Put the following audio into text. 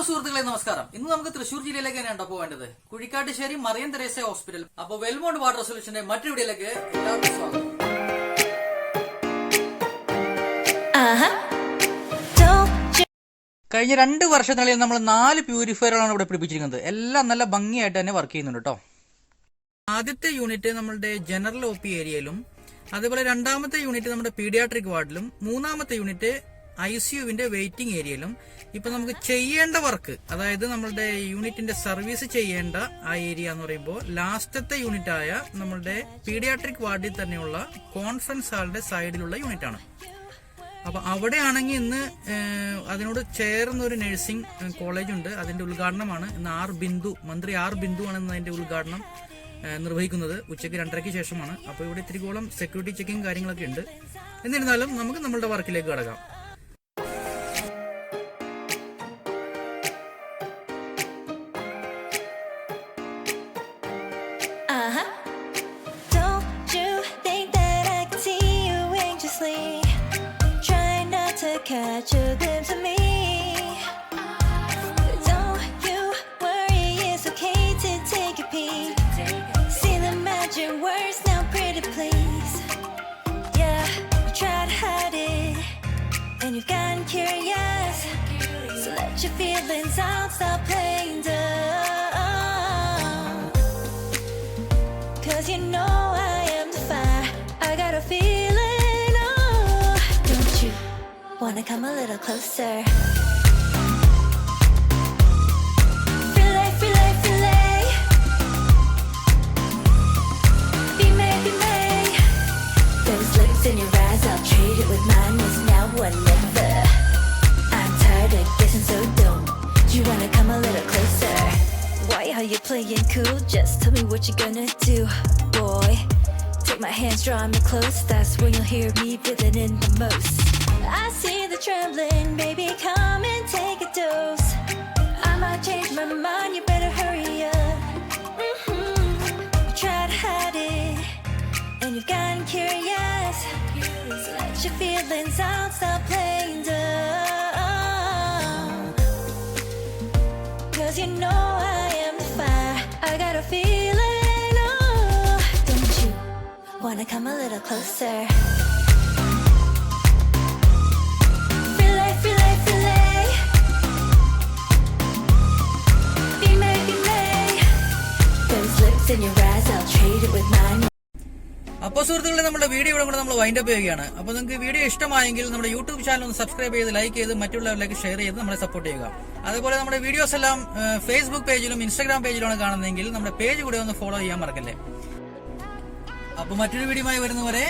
സുഹൃത്തുക്കളെ നമസ്കാരം. ഇന്ന് നമുക്ക് തൃശൂർ ജില്ലയിലേക്ക് തന്നെയാണ് പോവേണ്ടത്. കുഴിക്കാട്ടുശ്ശേരി മറിയം തെരേസ ഹോസ്പിറ്റൽ. അപ്പോൾ വെൽമൗണ്ട് വാട്ടർ സൊല്യൂഷന്റെ മറ്റൊരു വീഡിയോയിലേക്ക് എല്ലാവർക്കും സ്വാഗതം. കഴിഞ്ഞ 2 വർഷത്തിനുള്ളിൽ നമ്മൾ 4 പ്യൂരിഫയറുകളാണ് ഇവിടെ പിടിപ്പിച്ചിരിക്കുന്നത്. എല്ലാം നല്ല ഭംഗിയായിട്ട് തന്നെ വർക്ക് ചെയ്യുന്നുണ്ട് കേട്ടോ. ആദ്യത്തെ യൂണിറ്റ് നമ്മളുടെ ജനറൽ ഒ പി ഏരിയയിലും, അതേപോലെ രണ്ടാമത്തെ യൂണിറ്റ് നമ്മുടെ പീഡിയാട്രിക് വാർഡിലും, മൂന്നാമത്തെ യൂണിറ്റ് ICUവിന്റെ വെയിറ്റിംഗ് ഏരിയയിലും. ഇപ്പൊ നമുക്ക് ചെയ്യേണ്ട വർക്ക്, അതായത് നമ്മളുടെ യൂണിറ്റിന്റെ സർവീസ് ചെയ്യേണ്ട ആ ഏരിയ എന്ന് പറയുമ്പോൾ ലാസ്റ്റത്തെ യൂണിറ്റ് ആയ നമ്മളുടെ പീഡിയാട്രിക് വാർഡിൽ തന്നെയുള്ള കോൺഫറൻസ് ഹാളിന്റെ സൈഡിലുള്ള യൂണിറ്റ് ആണ്. അപ്പൊ അവിടെയാണെങ്കിൽ ഇന്ന് അതിനോട് ചേർന്ന ഒരു നഴ്സിംഗ് കോളേജ് ഉണ്ട്. അതിന്റെ ഉദ്ഘാടനമാണ് ഇന്ന് മന്ത്രി ആർ ബിന്ദു ആണ് ഇന്ന് അതിന്റെ ഉദ്ഘാടനം നിർവഹിക്കുന്നത്. ഉച്ചയ്ക്ക് 2:30 ശേഷമാണ്. അപ്പോൾ ഇവിടെ ഇത്തിരിക്കോളം സെക്യൂരിറ്റി ചെക്കിങ് കാര്യങ്ങളൊക്കെ ഉണ്ട്. എന്നിരുന്നാലും നമുക്ക് നമ്മളുടെ വർക്കിലേക്ക് കടക്കാം. Catch a glimpse of me. Don't you worry, it's okay to take a peek. See the magic words now, pretty please. Yeah, you try to hide it, and you've gotten curious. So let your feelings out, stop playing dumb. 'Cause you know I am the fire, I got a feeling. Wanna come a little closer? Filet, filet, filet. Be made, be made. Those lips in your eyes, I'll trade it with mine. Is now or never. I'm tired of guessing, so don't you wanna come a little closer? Why are you playing cool? Just tell me what you're gonna do, boy. Take my hands, draw me close. That's when you'll hear me feeling in the most. I see the trembling, baby, come and take a dose. I might change my mind, you better hurry up. You try to hide it, and you've gotten curious. So let your feelings out, stop playing dumb. 'Cause you know I am the fire, I got a feeling. Oh, don't you wanna come a little closer? അപ്പോൾ സുഹൃത്തുക്കളെ, നമ്മുടെ video ഇവിടെ കൂടെ നമ്മൾ wind up ചെയ്യുകയാണ്. അപ്പോൾ നിങ്ങൾക്ക് video ഇഷ്ടമായെങ്കിൽ നമ്മുടെ യൂട്യൂബ് ചാനൽ ഒന്ന് സബ്സ്ക്രൈബ് ചെയ്ത് ലൈക്ക് ചെയ്ത് മറ്റുള്ളവരിലേക്ക് ഷെയർ ചെയ്ത് നമ്മളെ സപ്പോർട്ട് ചെയ്യുക. അതുപോലെ നമ്മുടെ വീഡിയോസ് എല്ലാം ഫേസ്ബുക്ക് പേജിലും ഇൻസ്റ്റാഗ്രാം പേജിലുമാണ് കാണുന്നതെങ്കിൽ നമ്മുടെ പേജ് കൂടെ ഒന്ന് ഫോളോ ചെയ്യാൻ മറക്കല്ലേ. അപ്പോൾ മറ്റൊരു വീഡിയോയുമായി വരുന്നവരെ